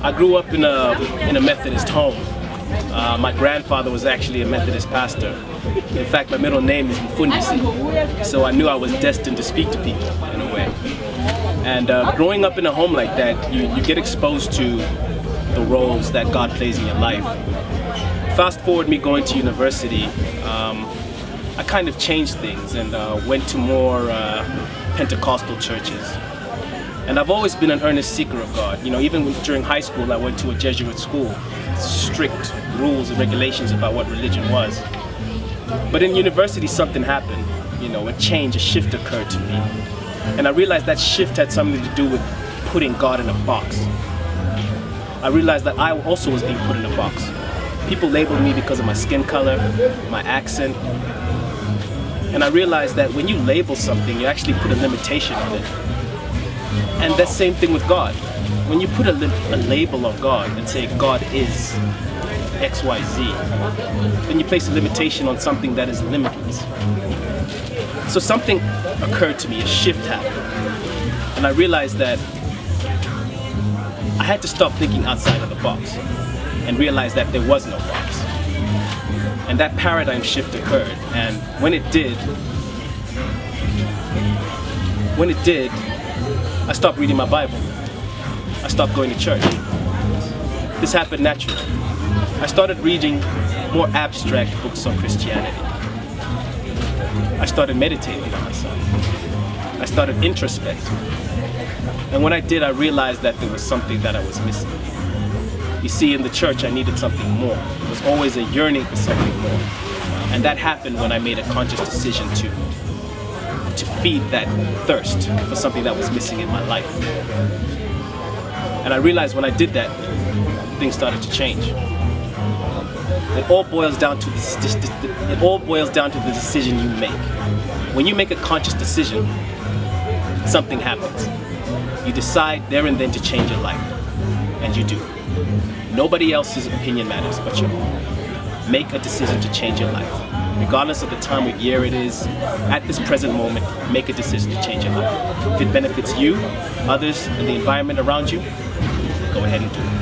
I grew up in a Methodist home. My grandfather was actually a Methodist pastor. In fact, my middle name is Mfundisi, so I knew I was destined to speak to people in a way. And growing up in a home like that, you get exposed to the roles that God plays in your life. Fast forward me going to university, I kind of changed things and went to more Pentecostal churches. And I've always been an earnest seeker of God. You know, even during high school, I went to a Jesuit school. Strict rules and regulations about what religion was. But in university, something happened. You know, a change, a shift occurred to me. And I realized that shift had something to do with putting God in a box. I realized that I also was being put in a box. People labeled me because of my skin color, my accent. And I realized that when you label something, you actually put a limitation on it. And that same thing with God. When you put a label on God and say God is XYZ, then you place a limitation on something that is limitless. So something occurred to me, a shift happened. And I realized that I had to stop thinking outside of the box and realize that there was no box. And that paradigm shift occurred. And when it did, I stopped reading my Bible. I stopped going to church. This happened naturally. I started reading more abstract books on Christianity. I started meditating on myself. I started introspecting. And when I did, I realized that there was something that I was missing. You see, in the church, I needed something more. There was always a yearning for something more. And that happened when I made a conscious decision to feed that thirst for something that was missing in my life. And I realized when I did that, things started to change. It all boils down to the decision you make. When you make a conscious decision, something happens. You decide there and then to change your life, and you do. Nobody else's opinion matters but your own. Make a decision to change your life. Regardless of the time of year it is, at this present moment, make a decision to change your life. If it benefits you, others, and the environment around you, go ahead and do it.